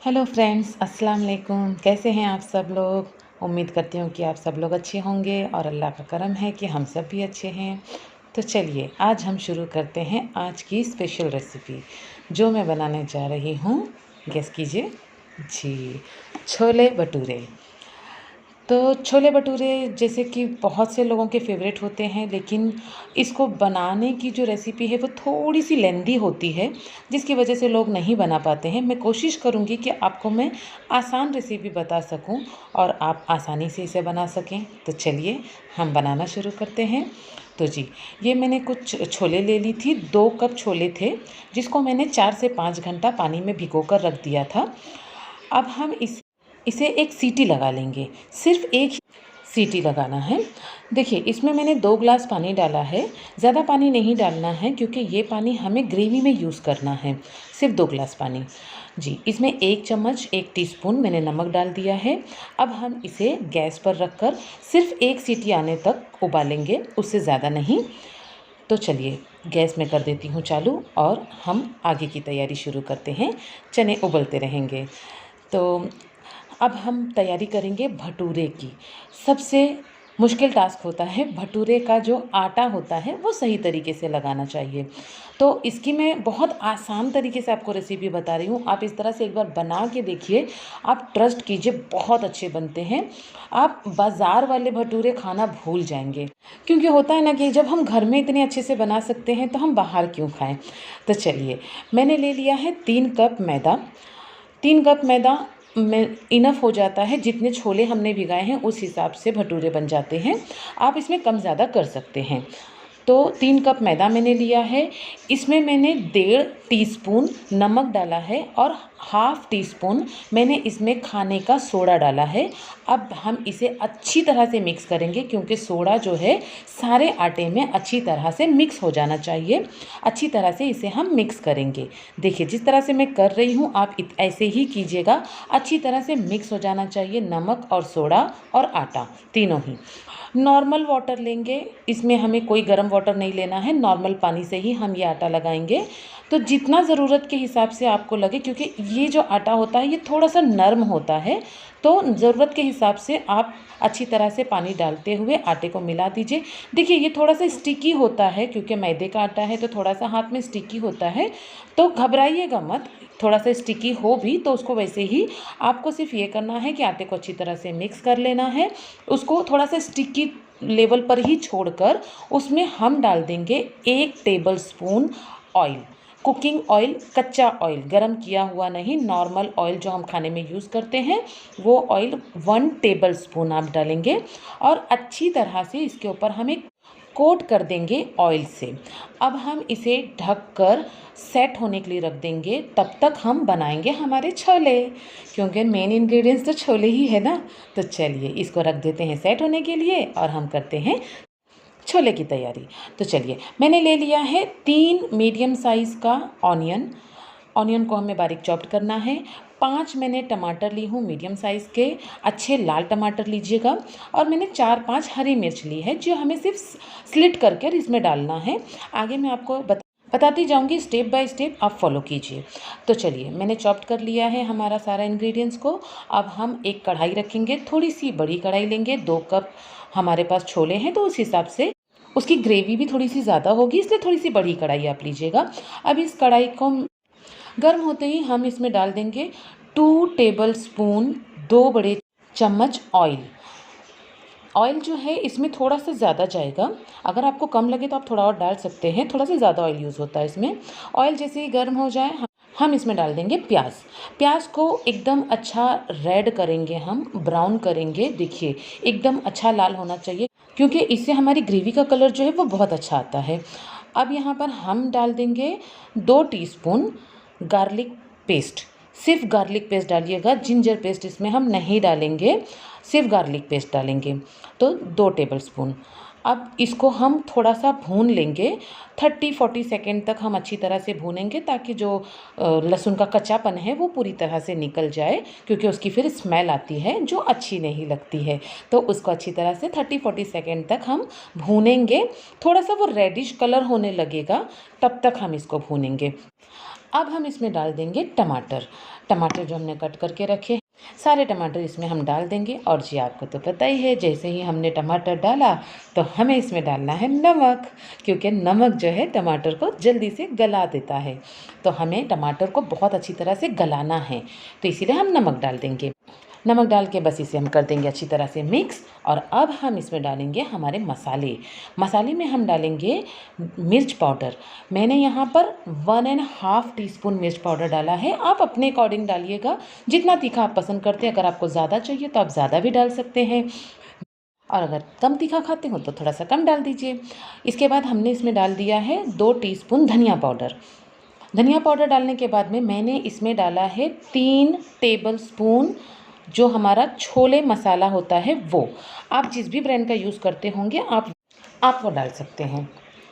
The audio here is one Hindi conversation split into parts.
हेलो फ्रेंड्स, अस्सलाम वालेकुम। कैसे हैं आप सब लोग? उम्मीद करती हूँ कि आप सब लोग अच्छे होंगे और अल्लाह का करम है कि हम सब भी अच्छे हैं। तो चलिए आज हम शुरू करते हैं आज की स्पेशल रेसिपी जो मैं बनाने जा रही हूँ। गेस कीजिए। जी, छोले भटूरे। तो छोले भटूरे जैसे कि बहुत से लोगों के फेवरेट होते हैं, लेकिन इसको बनाने की जो रेसिपी है वो थोड़ी सी लेंदी होती है, जिसकी वजह से लोग नहीं बना पाते हैं। मैं कोशिश करूँगी कि आपको मैं आसान रेसिपी बता सकूँ और आप आसानी से इसे बना सकें। तो चलिए हम बनाना शुरू करते हैं। तो जी, ये मैंने कुछ छोले ले ली थी। 2 कप छोले थे, जिसको मैंने 4 से 5 घंटा पानी में भिगो कर रख दिया था। अब हम इसे एक सीटी लगा लेंगे। सिर्फ़ एक ही सीटी लगाना है। देखिए, इसमें मैंने 2 ग्लास पानी डाला है। ज़्यादा पानी नहीं डालना है क्योंकि ये पानी हमें ग्रेवी में यूज़ करना है। सिर्फ़ 2 ग्लास पानी। जी, इसमें 1 चम्मच 1 टीस्पून मैंने नमक डाल दिया है। अब हम इसे गैस पर रखकर सिर्फ़ 1 सीटी आने तक उबालेंगे, उससे ज़्यादा नहीं। तो चलिए गैस मैं कर देती हूँ चालू और हम आगे की तैयारी शुरू करते हैं। चने उबलते रहेंगे। तो अब हम तैयारी करेंगे भटूरे की। सबसे मुश्किल टास्क होता है भटूरे का, जो आटा होता है वो सही तरीके से लगाना चाहिए। तो इसकी मैं बहुत आसान तरीके से आपको रेसिपी बता रही हूँ। आप इस तरह से एक बार बना के देखिए, आप ट्रस्ट कीजिए, बहुत अच्छे बनते हैं। आप बाज़ार वाले भटूरे खाना भूल जाएंगे, क्योंकि होता है ना कि जब हम घर में इतने अच्छे से बना सकते हैं तो हम बाहर क्यों खाएं। तो चलिए, मैंने ले लिया है 3 कप मैदा। 3 कप मैदा में इनफ हो जाता है। जितने छोले हमने भिगाए हैं उस हिसाब से भटूरे बन जाते हैं। आप इसमें कम ज़्यादा कर सकते हैं। तो 3 कप मैदा मैंने लिया है। इसमें मैंने 1.5 टीस्पून नमक डाला है और हाफ़ टी स्पून मैंने इसमें खाने का सोडा डाला है। अब हम इसे अच्छी तरह से मिक्स करेंगे, क्योंकि सोडा जो है सारे आटे में अच्छी तरह से मिक्स हो जाना चाहिए। अच्छी तरह से इसे हम मिक्स करेंगे। देखिए, जिस तरह से मैं कर रही हूँ आप ऐसे ही कीजिएगा। अच्छी तरह से मिक्स हो जाना चाहिए नमक और सोडा और आटा, तीनों ही। नॉर्मल वाटर लेंगे, इसमें हमें कोई गर्म वाटर नहीं लेना है। नॉर्मल पानी से ही हम ये आटा लगाएंगे। तो जितना ज़रूरत के हिसाब से आपको लगे, क्योंकि ये जो आटा होता है ये थोड़ा सा नरम होता है, तो ज़रूरत के हिसाब से आप अच्छी तरह से पानी डालते हुए आटे को मिला दीजिए। देखिए, ये थोड़ा सा स्टिकी होता है क्योंकि मैदे का आटा है, तो थोड़ा सा हाथ में स्टिकी होता है। तो घबराइएगा मत। थोड़ा सा स्टिकी हो भी तो उसको वैसे ही आपको सिर्फ ये करना है कि आटे को अच्छी तरह से मिक्स कर लेना है। उसको थोड़ा सा स्टिकी लेवल पर ही छोड़कर उसमें हम डाल देंगे 1 table spoon oil. Cooking oil, कच्चा ऑयल, गरम किया हुआ नहीं, नॉर्मल ऑयल जो हम खाने में यूज़ करते हैं वो ऑयल 1 टेबल स्पून आप डालेंगे और अच्छी तरह से इसके ऊपर हम एक कोट कर देंगे ऑयल से। अब हम इसे ढककर सेट होने के लिए रख देंगे। तब तक हम बनाएंगे हमारे छोले, क्योंकि मेन इंग्रेडिएंट्स तो छोले ही है ना। तो चलिए इसको रख देते हैं सेट होने के लिए और हम करते हैं छोले की तैयारी। तो चलिए, मैंने ले लिया है 3 मीडियम साइज़ का ऑनियन। ऑनियन को हमें बारीक चॉप्ड करना है। 5 मैंने टमाटर ली हूँ मीडियम साइज़ के, अच्छे लाल टमाटर लीजिएगा। और मैंने 4-5 हरी मिर्च ली है, जो हमें सिर्फ स्लिट करके इसमें डालना है। आगे मैं आपको बताती जाऊंगी स्टेप बाय स्टेप, आप फॉलो कीजिए। तो चलिए, मैंने चॉप्ड कर लिया है हमारा सारा इंग्रेडिएंट्स को। अब हम एक कढ़ाई रखेंगे, थोड़ी सी बड़ी कढ़ाई लेंगे। 2 कप हमारे पास छोले हैं तो उस हिसाब से उसकी ग्रेवी भी थोड़ी सी ज़्यादा होगी, इसलिए थोड़ी सी बड़ी कढ़ाई आप लीजिएगा। अब इस कढ़ाई को गर्म होते ही हम इसमें डाल देंगे 2 टेबल स्पून, 2 बड़े चम्मच ऑयल। ऑयल जो है इसमें थोड़ा सा ज़्यादा जाएगा। अगर आपको कम लगे तो आप थोड़ा और डाल सकते हैं, थोड़ा सा ज़्यादा ऑयल यूज़ होता है इसमें। ऑयल जैसे ही गर्म हो जाए हम इसमें डाल देंगे प्याज। प्याज को एकदम अच्छा रेड करेंगे, हम ब्राउन करेंगे। देखिए, एकदम अच्छा लाल होना चाहिए, क्योंकि इससे हमारी ग्रेवी का कलर जो है वो बहुत अच्छा आता है। अब यहाँ पर हम डाल देंगे 2 टीस्पून गार्लिक पेस्ट। सिर्फ गार्लिक पेस्ट डालिएगा, जिंजर पेस्ट इसमें हम नहीं डालेंगे, सिर्फ गार्लिक पेस्ट डालेंगे। तो 2 टेबल स्पून। अब इसको हम थोड़ा सा भून लेंगे। 30-40 सेकेंड तक हम अच्छी तरह से भूनेंगे, ताकि जो लहसुन का कच्चापन है वो पूरी तरह से निकल जाए, क्योंकि उसकी फिर स्मेल आती है जो अच्छी नहीं लगती है। तो उसको अच्छी तरह से 30-40 सेकेंड तक हम भूनेंगे। थोड़ा सा वो रेडिश कलर होने लगेगा, तब तक हम इसको भूनेंगे। अब हम इसमें डाल देंगे टमाटर। टमाटर जो हमने कट करके रखे, सारे टमाटर इसमें हम डाल देंगे। और जी आपको तो पता ही है, जैसे ही हमने टमाटर डाला तो हमें इसमें डालना है नमक, क्योंकि नमक जो है टमाटर को जल्दी से गला देता है। तो हमें टमाटर को बहुत अच्छी तरह से गलाना है, तो इसीलिए हम नमक डाल देंगे। नमक डाल के बस इसे हम कर देंगे अच्छी तरह से मिक्स। और अब हम इसमें डालेंगे हमारे मसाले। मसाले में हम डालेंगे मिर्च पाउडर। मैंने यहाँ पर 1.5 टीस्पून मिर्च पाउडर डाला है। आप अपने अकॉर्डिंग डालिएगा, जितना तीखा आप पसंद करते हैं। अगर आपको ज़्यादा चाहिए तो आप ज़्यादा भी डाल सकते हैं, और अगर कम तीखा खाते हो तो थोड़ा सा कम डाल दीजिए। इसके बाद हमने इसमें डाल दिया है 2 टीस्पून धनिया पाउडर। धनिया पाउडर डालने के बाद में मैंने इसमें डाला है 3 टेबल स्पून जो हमारा छोले मसाला होता है वो। आप जिस भी ब्रांड का यूज़ करते होंगे आप वो डाल सकते हैं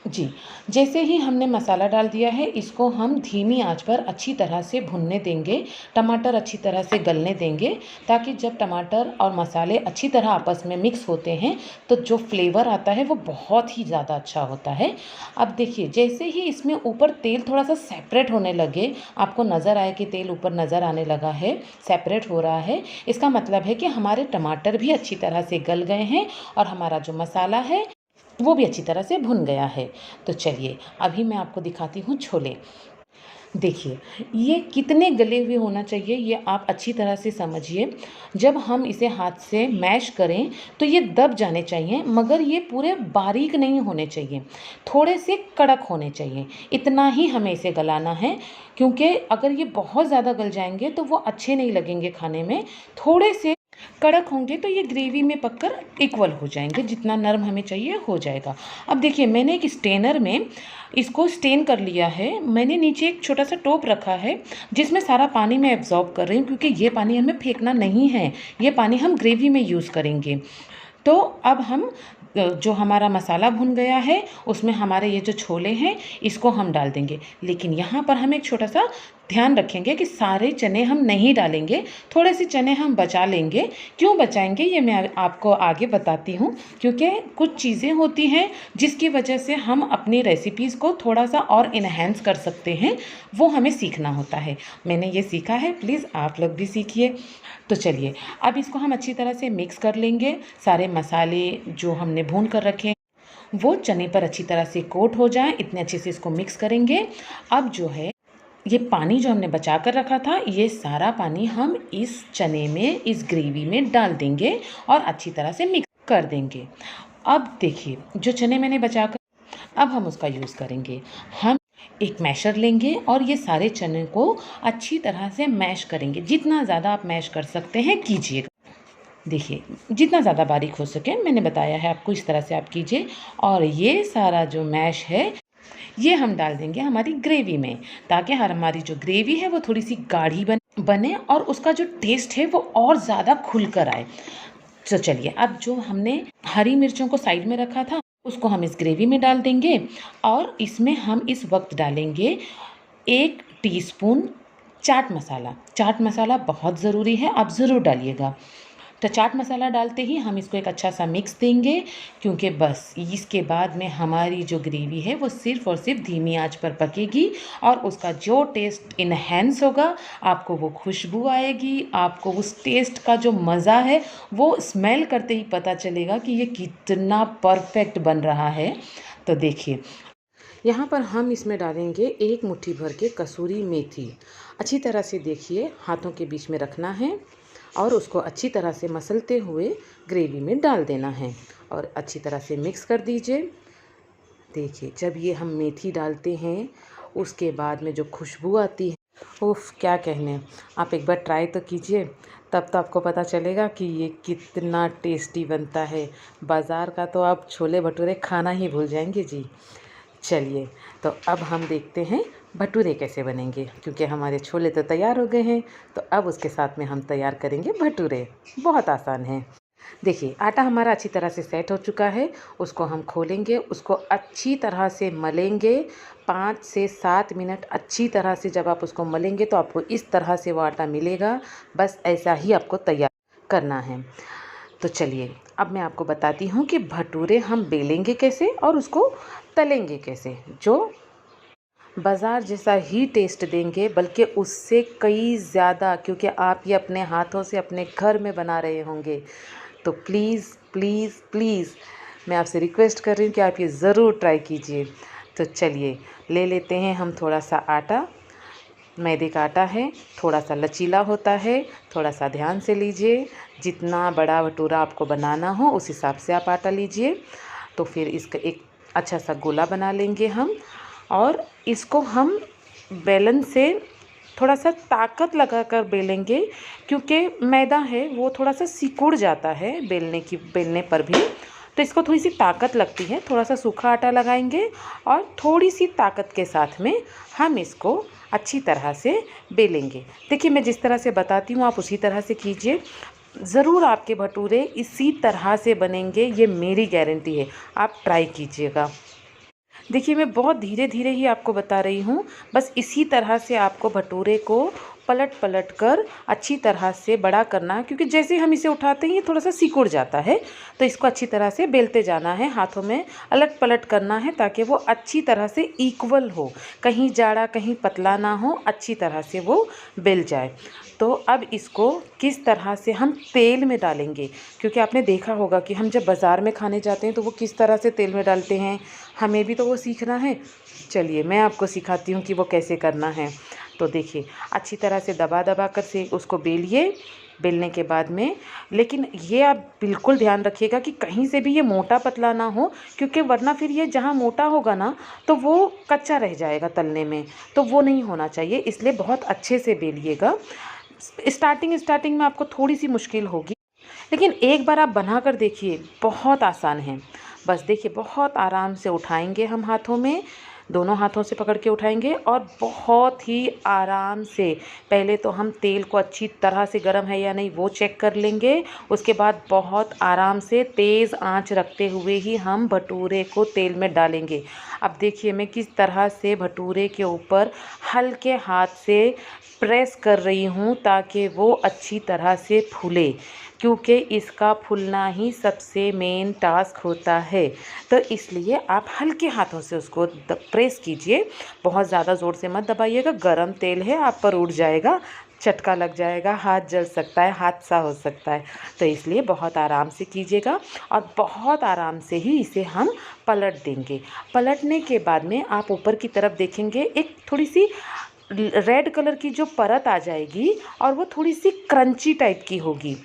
जी। जैसे ही हमने मसाला डाल दिया है, इसको हम धीमी आंच पर अच्छी तरह से भुनने देंगे। टमाटर अच्छी तरह से गलने देंगे, ताकि जब टमाटर और मसाले अच्छी तरह आपस में मिक्स होते हैं तो जो फ्लेवर आता है वो बहुत ही ज़्यादा अच्छा होता है। अब देखिए, जैसे ही इसमें ऊपर तेल थोड़ा सा सेपरेट होने लगे, आपको नज़र आए कि तेल ऊपर नज़र आने लगा है, सेपरेट हो रहा है, इसका मतलब है कि हमारे टमाटर भी अच्छी तरह से गल गए हैं और हमारा जो मसाला है वो भी अच्छी तरह से भुन गया है। तो चलिए अभी मैं आपको दिखाती हूँ छोले। देखिए ये कितने गले हुए होना चाहिए, ये आप अच्छी तरह से समझिए। जब हम इसे हाथ से मैश करें तो ये दब जाने चाहिए, मगर ये पूरे बारीक नहीं होने चाहिए, थोड़े से कड़क होने चाहिए। इतना ही हमें इसे गलाना है, क्योंकि अगर ये बहुत ज़्यादा गल जाएंगे तो वो अच्छे नहीं लगेंगे खाने में। थोड़े से कड़क होंगे तो ये ग्रेवी में पककर इक्वल हो जाएंगे, जितना नरम हमें चाहिए हो जाएगा। अब देखिए, मैंने एक स्टेनर में इसको स्टेन कर लिया है। मैंने नीचे एक छोटा सा टोप रखा है जिसमें सारा पानी मैं एब्जॉर्ब कर रही हूँ, क्योंकि ये पानी हमें फेंकना नहीं है, ये पानी हम ग्रेवी में यूज़ करेंगे। तो अब हम जो हमारा मसाला भुन गया है उसमें हमारे ये जो छोले हैं इसको हम डाल देंगे। लेकिन यहाँ पर हम एक छोटा सा ध्यान रखेंगे कि सारे चने हम नहीं डालेंगे, थोड़े से चने हम बचा लेंगे। क्यों बचाएंगे ये मैं आपको आगे बताती हूँ, क्योंकि कुछ चीज़ें होती हैं जिसकी वजह से हम अपनी रेसिपीज़ को थोड़ा सा और इन्हेंस कर सकते हैं, वो हमें सीखना होता है। मैंने ये सीखा है, प्लीज़ आप लोग भी सीखिए। तो चलिए अब इसको हम अच्छी तरह से मिक्स कर लेंगे। सारे मसाले जो हमने भून कर रखे हैं वो चने पर अच्छी तरह से कोट हो जाए, इतने अच्छे से इसको मिक्स करेंगे। अब जो है ये पानी जो हमने बचा कर रखा था, ये सारा पानी हम इस चने में, इस ग्रेवी में डाल देंगे और अच्छी तरह से मिक्स कर देंगे। अब देखिए, जो चने मैंने बचा कर, अब हम उसका यूज़ करेंगे। हम एक मैशर लेंगे और ये सारे चने को अच्छी तरह से मैश करेंगे। जितना ज़्यादा आप मैश कर सकते हैं कीजिएगा। देखिए, जितना ज़्यादा बारीक हो सके, मैंने बताया है आपको, इस तरह से आप कीजिए। और ये सारा जो मैश है ये हम डाल देंगे हमारी ग्रेवी में, ताकि हमारी जो ग्रेवी है वो थोड़ी सी गाढ़ी बने और उसका जो टेस्ट है वो और ज़्यादा खुल कर आए। तो चलिए, अब जो हमने हरी मिर्चों को साइड में रखा था उसको हम इस ग्रेवी में डाल देंगे। और इसमें हम इस वक्त डालेंगे 1 टीस्पून चाट मसाला। चाट मसाला बहुत ज़रूरी है, आप ज़रूर डालिएगा। तो चाट मसाला डालते ही हम इसको एक अच्छा सा मिक्स देंगे, क्योंकि बस इसके बाद में हमारी जो ग्रेवी है वो सिर्फ़ और सिर्फ धीमी आंच पर पकेगी और उसका जो टेस्ट इन्हेंस होगा, आपको वो खुशबू आएगी, आपको उस टेस्ट का जो मज़ा है वो स्मेल करते ही पता चलेगा कि ये कितना परफेक्ट बन रहा है। तो देखिए, यहाँ पर हम इसमें डालेंगे 1 मुट्ठी भर के कसूरी मेथी। अच्छी तरह से देखिए, हाथों के बीच में रखना है और उसको अच्छी तरह से मसलते हुए ग्रेवी में डाल देना है और अच्छी तरह से मिक्स कर दीजिए। देखिए, जब ये हम मेथी डालते हैं उसके बाद में जो खुशबू आती है, उफ़ क्या कहने। आप एक बार ट्राई तो कीजिए, तब तो आपको पता चलेगा कि ये कितना टेस्टी बनता है। बाज़ार का तो आप छोले भटूरे खाना ही भूल जाएंगे जी। चलिए, तो अब हम देखते हैं भटूरे कैसे बनेंगे, क्योंकि हमारे छोले तो तैयार हो गए हैं। तो अब उसके साथ में हम तैयार करेंगे भटूरे। बहुत आसान है। देखिए, आटा हमारा अच्छी तरह से सेट हो चुका है। उसको हम खोलेंगे, उसको अच्छी तरह से मलेंगे 5 से 7 मिनट। अच्छी तरह से जब आप उसको मलेंगे तो आपको इस तरह से वो आटा मिलेगा। बस ऐसा ही आपको तैयार करना है। तो चलिए, अब मैं आपको बताती हूँ कि भटूरे हम बेलेंगे कैसे और उसको तलेंगे कैसे। जो बाज़ार जैसा ही टेस्ट देंगे, बल्कि उससे कई ज़्यादा, क्योंकि आप ये अपने हाथों से अपने घर में बना रहे होंगे। तो प्लीज़ प्लीज़ प्लीज़ मैं आपसे रिक्वेस्ट कर रही हूँ कि आप ये ज़रूर ट्राई कीजिए। तो चलिए ले लेते हैं हम थोड़ा सा आटा। मैदे का आटा है, थोड़ा सा लचीला होता है, थोड़ा सा ध्यान से लीजिए। जितना बड़ा भटूरा आपको बनाना हो उस हिसाब से आप आटा लीजिए। तो फिर इसका एक अच्छा सा गोला बना लेंगे हम, और इसको हम बेलन से थोड़ा सा ताकत लगाकर बेलेंगे, क्योंकि मैदा है वो थोड़ा सा सिकुड़ जाता है बेलने पर भी। तो इसको थोड़ी सी ताकत लगती है, थोड़ा सा सूखा आटा लगाएंगे और थोड़ी सी ताकत के साथ में हम इसको अच्छी तरह से बेलेंगे। देखिए मैं जिस तरह से बताती हूँ आप उसी तरह से कीजिए। ज़रूर आपके भटूरे इसी तरह से बनेंगे, ये मेरी गारंटी है। आप ट्राई कीजिएगा। देखिए मैं बहुत धीरे धीरे ही आपको बता रही हूँ, बस इसी तरह से आपको भटूरे को पलट पलट कर अच्छी तरह से बड़ा करना है, क्योंकि जैसे हम इसे उठाते हैं ये थोड़ा सा सिकुड़ जाता है। तो इसको अच्छी तरह से बेलते जाना है, हाथों में अलट पलट करना है, ताकि वो अच्छी तरह से इक्वल हो, कहीं जाड़ा कहीं पतला ना हो, अच्छी तरह से वो बेल जाए। तो अब इसको किस तरह से हम तेल में डालेंगे, क्योंकि आपने देखा होगा कि हम जब बाज़ार में खाने जाते हैं तो वो किस तरह से तेल में डालते हैं, हमें भी तो वो सीखना है। चलिए मैं आपको सिखाती हूँ कि वो कैसे करना है। तो देखिए अच्छी तरह से दबा दबा कर से उसको बेलिए। बेलने के बाद में, लेकिन ये आप बिल्कुल ध्यान रखिएगा कि कहीं से भी ये मोटा पतला ना हो, क्योंकि वरना फिर ये जहाँ मोटा होगा ना तो वो कच्चा रह जाएगा तलने में, तो वो नहीं होना चाहिए। इसलिए बहुत अच्छे से बेलिएगा। स्टार्टिंग में आपको थोड़ी सी मुश्किल होगी, लेकिन एक बार आप बना कर देखिए, बहुत आसान है। बस देखिए बहुत आराम से उठाएंगे हम हाथों में, दोनों हाथों से पकड़ के उठाएंगे और बहुत ही आराम से, पहले तो हम तेल को अच्छी तरह से गर्म है या नहीं वो चेक कर लेंगे। उसके बाद बहुत आराम से तेज़ आंच रखते हुए ही हम भटूरे को तेल में डालेंगे। अब देखिए मैं किस तरह से भटूरे के ऊपर हल्के हाथ से प्रेस कर रही हूँ, ताकि वो अच्छी तरह से फूले, क्योंकि इसका फूलना ही सबसे मेन टास्क होता है। तो इसलिए आप हल्के हाथों से उसको प्रेस कीजिए, बहुत ज़्यादा ज़ोर से मत दबाइएगा, गरम तेल है आप पर उड़ जाएगा, चटका लग जाएगा, हाथ जल सकता है, हादसा हो सकता है। तो इसलिए बहुत आराम से कीजिएगा और बहुत आराम से ही इसे हम पलट देंगे। पलटने के बाद में आप ऊपर की तरफ देखेंगे, एक थोड़ी सी रेड कलर की जो परत आ जाएगी और वो थोड़ी सी क्रंची टाइप की होगी।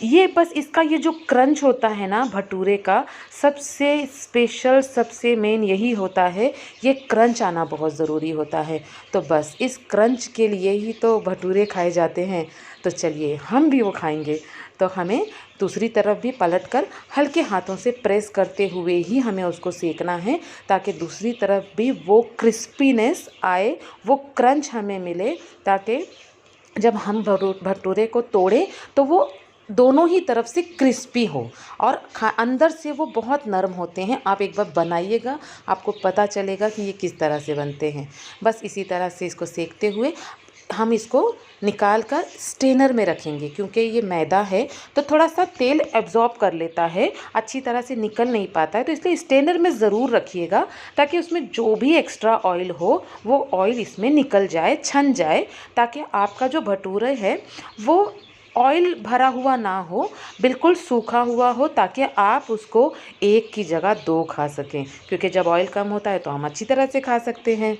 ये बस इसका ये जो क्रंच होता है ना भटूरे का, सबसे स्पेशल सबसे मेन यही होता है, ये क्रंच आना बहुत ज़रूरी होता है। तो बस इस क्रंच के लिए ही तो भटूरे खाए जाते हैं। तो चलिए हम भी वो खाएंगे। तो हमें दूसरी तरफ भी पलट कर हल्के हाथों से प्रेस करते हुए ही हमें उसको सेकना है, ताकि दूसरी तरफ भी वो क्रिस्पीनेस आए, वो क्रंच हमें मिले, ताकि जब हम भटूरे को तोड़ें तो वो दोनों ही तरफ से क्रिस्पी हो और अंदर से वो बहुत नरम होते हैं। आप एक बार बनाइएगा, आपको पता चलेगा कि ये किस तरह से बनते हैं। बस इसी तरह से इसको सेकते हुए हम इसको निकाल कर स्ट्रेनर में रखेंगे, क्योंकि ये मैदा है तो थोड़ा सा तेल एब्जॉर्ब कर लेता है, अच्छी तरह से निकल नहीं पाता है। तो इसलिए स्ट्रेनर में ज़रूर रखिएगा, ताकि उसमें जो भी एक्स्ट्रा ऑयल हो वो ऑयल इसमें निकल जाए, छन जाए, ताकि आपका जो भटूरे है वो ऑयल भरा हुआ ना हो, बिल्कुल सूखा हुआ हो, ताकि आप उसको एक की जगह दो खा सकें। क्योंकि जब ऑयल कम होता है तो हम अच्छी तरह से खा सकते हैं।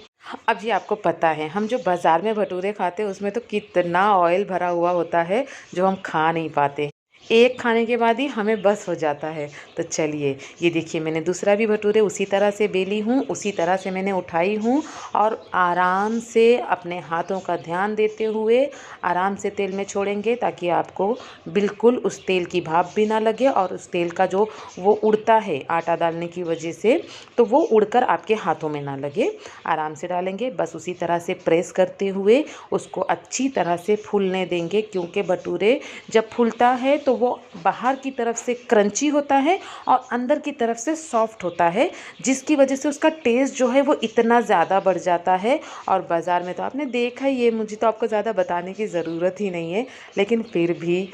अब जी आपको पता है, हम जो बाज़ार में भटूरे खाते हैं उसमें तो कितना ऑयल भरा हुआ होता है जो हम खा नहीं पाते, एक खाने के बाद ही हमें बस हो जाता है। तो चलिए ये देखिए मैंने दूसरा भी भटूरे उसी तरह से बेली हूँ, उसी तरह से मैंने उठाई हूँ, और आराम से अपने हाथों का ध्यान देते हुए आराम से तेल में छोड़ेंगे, ताकि आपको बिल्कुल उस तेल की भाप भी ना लगे, और उस तेल का जो वो उड़ता है आटा डालने की वजह से, तो वो उड़कर आपके हाथों में ना लगे। आराम से डालेंगे, बस उसी तरह से प्रेस करते हुए उसको अच्छी तरह से फूलने देंगे, क्योंकि भटूरे जब फूलता है तो वो बाहर की तरफ से क्रंची होता है और अंदर की तरफ से सॉफ्ट होता है, जिसकी वजह से उसका टेस्ट जो है वो इतना ज़्यादा बढ़ जाता है। और बाज़ार में तो आपने देखा ही है, मुझे तो आपको ज़्यादा बताने की ज़रूरत ही नहीं है, लेकिन फिर भी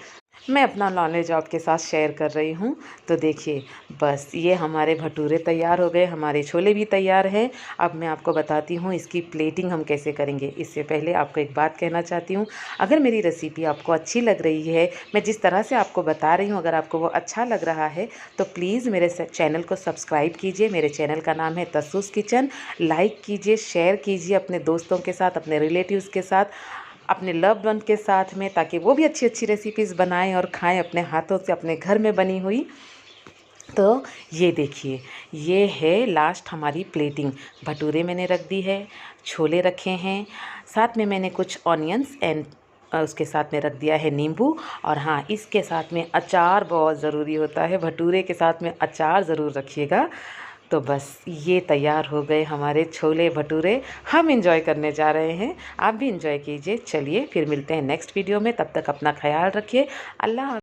मैं अपना नॉलेज आपके साथ शेयर कर रही हूँ। तो देखिए, बस ये हमारे भटूरे तैयार हो गए, हमारे छोले भी तैयार हैं। अब मैं आपको बताती हूँ इसकी प्लेटिंग हम कैसे करेंगे। इससे पहले आपको एक बात कहना चाहती हूँ, अगर मेरी रेसिपी आपको अच्छी लग रही है, मैं जिस तरह से आपको बता रही हूँ, अगर आपको वो अच्छा लग रहा है तो प्लीज़ मेरे चैनल को सब्सक्राइब कीजिए। मेरे चैनल का नाम है तस्सूस किचन। लाइक कीजिए, शेयर कीजिए अपने दोस्तों के साथ, अपने रिलेटिव्स के साथ, अपने लव्ड वन के साथ में, ताकि वो भी अच्छी अच्छी रेसिपीज़ बनाएं और खाएं अपने हाथों से, अपने घर में बनी हुई। तो ये देखिए, ये है लास्ट हमारी प्लेटिंग। भटूरे मैंने रख दी है, छोले रखे हैं, साथ में मैंने कुछ ऑनियंस एंड उसके साथ में रख दिया है नींबू। और हाँ, इसके साथ में अचार बहुत ज़रूरी होता है, भटूरे के साथ में अचार ज़रूर रखिएगा। तो बस ये तैयार हो गए हमारे छोले भटूरे। हम इंजॉय करने जा रहे हैं, आप भी इंजॉय कीजिए। चलिए फिर मिलते हैं नेक्स्ट वीडियो में, तब तक अपना ख्याल रखिए। अल्लाह।